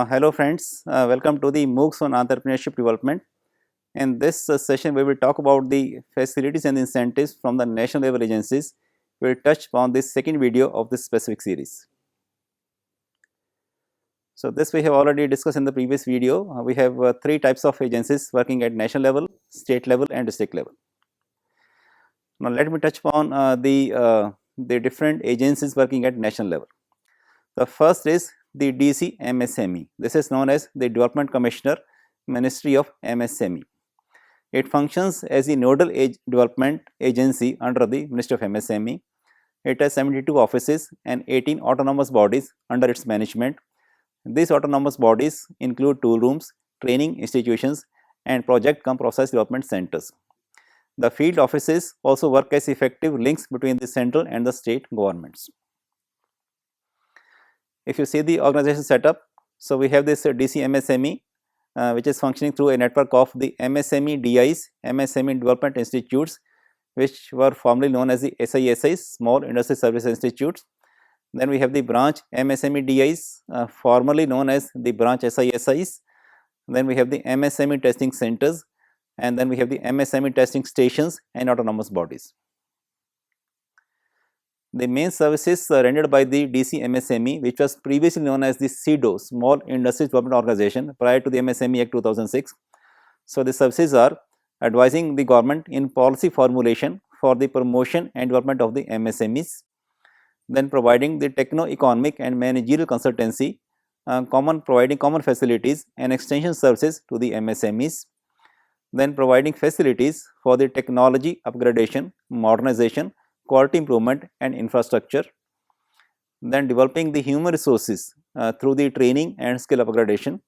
Hello friends, welcome to the MOOCs on Entrepreneurship Development. In this session, we will talk about the facilities and incentives from the national level agencies. We will touch upon this second video of this specific series. So, this we have already discussed in the previous video. We have three types of agencies working at national level, state level and district level. Now, let me touch upon the different agencies working at national level. The first is the DCMSME. This is known as the Development Commissioner, Ministry of MSME. It functions as the nodal development agency under the Ministry of MSME. It has 72 offices and 18 autonomous bodies under its management. These autonomous bodies include tool rooms, training institutions and project cum process development centers. The field offices also work as effective links between the central and the state governments. If you see the organization setup, so we have this DCMSME which is functioning through a network of the MSME DIs, MSME Development Institutes, which were formerly known as the SISIs, Small Industry Service Institutes. Then we have the branch MSME DIs, formerly known as the branch SISIs. Then we have the MSME testing centers, and then we have the MSME testing stations and autonomous bodies. The main services rendered by the DCMSME, which was previously known as the SIDO, Small Industries Development Organization, prior to the MSME Act 2006. So, the services are advising the government in policy formulation for the promotion and development of the MSMEs, then providing the techno-economic and managerial consultancy, providing common facilities and extension services to the MSMEs, then providing facilities for the technology upgradation, modernization, quality improvement and infrastructure, then developing the human resources through the training and skill upgradation,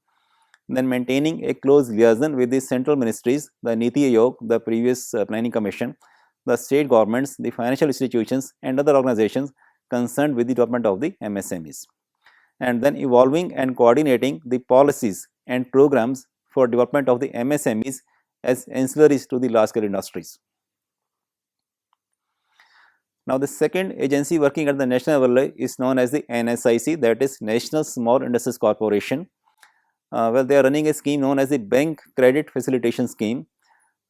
then maintaining a close liaison with the central ministries, the Niti Aayog, the previous planning commission, the state governments, the financial institutions and other organizations concerned with the development of the MSMEs, and then evolving and coordinating the policies and programs for development of the MSMEs as ancillaries to the large scale industries. Now, the second agency working at the national level is known as the NSIC, that is National Small Industries Corporation. Well, they are running a scheme known as the Bank Credit Facilitation Scheme.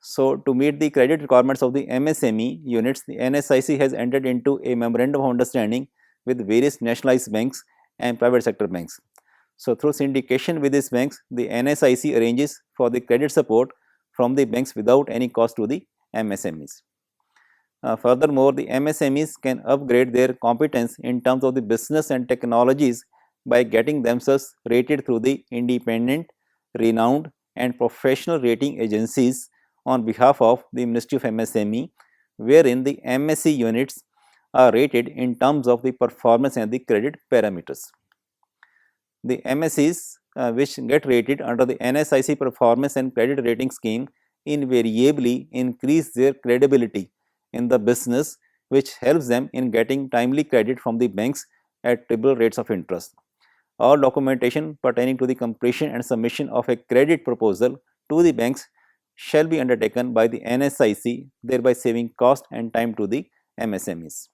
So, to meet the credit requirements of the MSME units, the NSIC has entered into a memorandum of understanding with various nationalized banks and private sector banks. So, through syndication with these banks, the NSIC arranges for the credit support from the banks without any cost to the MSMEs. Furthermore, the MSMEs can upgrade their competence in terms of the business and technologies by getting themselves rated through the independent, renowned and professional rating agencies on behalf of the Ministry of MSME, wherein the MSE units are rated in terms of the performance and the credit parameters. The MSEs which get rated under the NSIC performance and credit rating scheme invariably increase their credibility in the business, which helps them in getting timely credit from the banks at stable rates of interest. All documentation pertaining to the completion and submission of a credit proposal to the banks shall be undertaken by the NSIC, thereby saving cost and time to the MSMEs.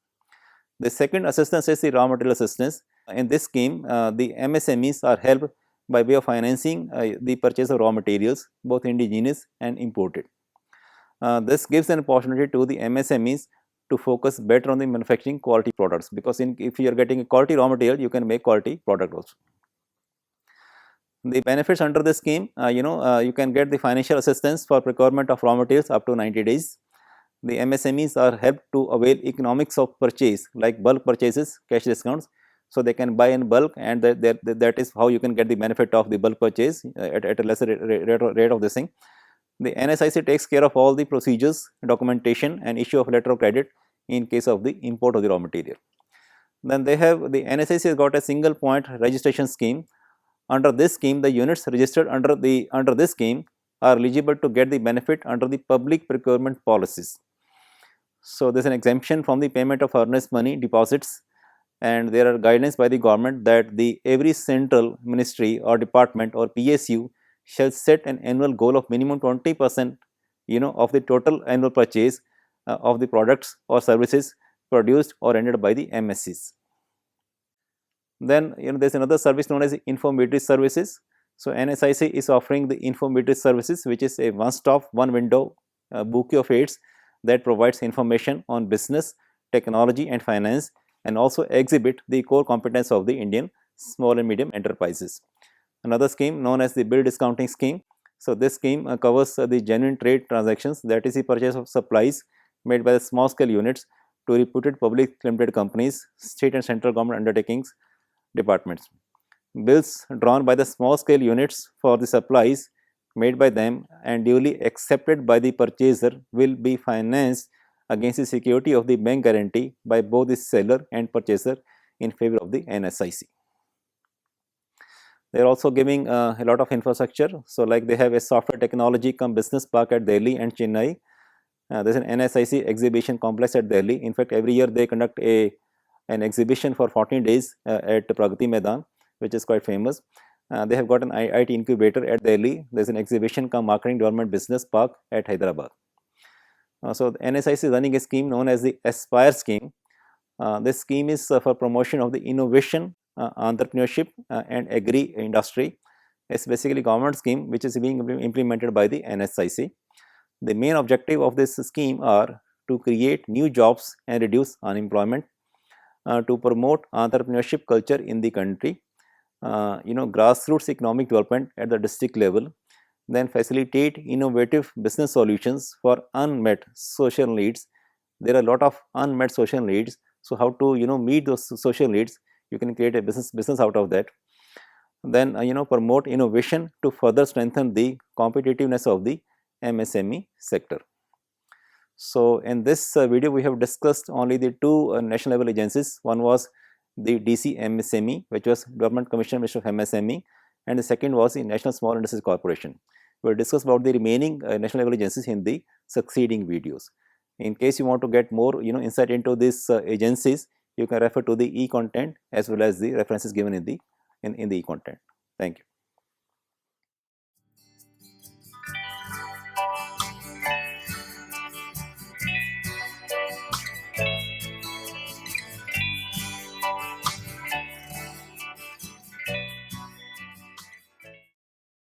The second assistance is the raw material assistance. In this scheme, the MSMEs are helped by way of financing the purchase of raw materials, both indigenous and imported. This gives an opportunity to the MSMEs to focus better on the manufacturing quality products, because if you are getting a quality raw material, you can make quality product also. The benefits under this scheme, you can get the financial assistance for procurement of raw materials up to 90 days. The MSMEs are helped to avail economics of purchase like bulk purchases, cash discounts. So, they can buy in bulk, and that is how you can get the benefit of the bulk purchase at a lesser rate of this thing. The NSIC takes care of all the procedures, documentation and issue of letter of credit in case of the import of the raw material. Then they have the NSIC has got a single point registration scheme. Under this scheme, the units registered under this scheme are eligible to get the benefit under the public procurement policies. So, there is an exemption from the payment of earnest money deposits, and there are guidelines by the government that every central ministry or department or PSU shall set an annual goal of minimum 20% of the total annual purchase of the products or services produced or rendered by the MSCs. Then there's another service known as Infometrics services. So NSIC is offering the Infometrics services, which is a one-stop, one-window bouquet of aids that provides information on business, technology and finance, and also exhibit the core competence of the Indian small and medium enterprises. Another scheme known as the bill discounting scheme. So this scheme covers the genuine trade transactions, that is the purchase of supplies made by the small scale units to reputed public limited companies, state and central government undertakings, departments. Bills drawn by the small scale units for the supplies made by them and duly accepted by the purchaser will be financed against the security of the bank guarantee by both the seller and purchaser in favor of the NSIC. They are also giving a lot of infrastructure. So, like they have a software technology come business park at Delhi and Chennai. There is an NSIC exhibition complex at Delhi. In fact, every year they conduct an exhibition for 14 days at Pragati Maidan, which is quite famous. They have got an IIT incubator at Delhi. There is an exhibition come marketing development business park at Hyderabad. So, the NSIC is running a scheme known as the Aspire scheme. This scheme is for promotion of the innovation, entrepreneurship and agri industry. It's basically a government scheme which is being implemented by the NSIC. The main objective of this scheme are to create new jobs and reduce unemployment, to promote entrepreneurship culture in the country, grassroots economic development at the district level, then facilitate innovative business solutions for unmet social needs. There are a lot of unmet social needs. So, how to meet those social needs? You can create a business out of that. Then promote innovation to further strengthen the competitiveness of the MSME sector. So, in this video we have discussed only the two national level agencies. One was the DC MSME, which was Government Commission Ministry of MSME, and the second was the National Small Industries Corporation. We will discuss about the remaining national level agencies in the succeeding videos. In case you want to get more insight into these agencies, you can refer to the e-content as well as the references given in the e-content. Thank you.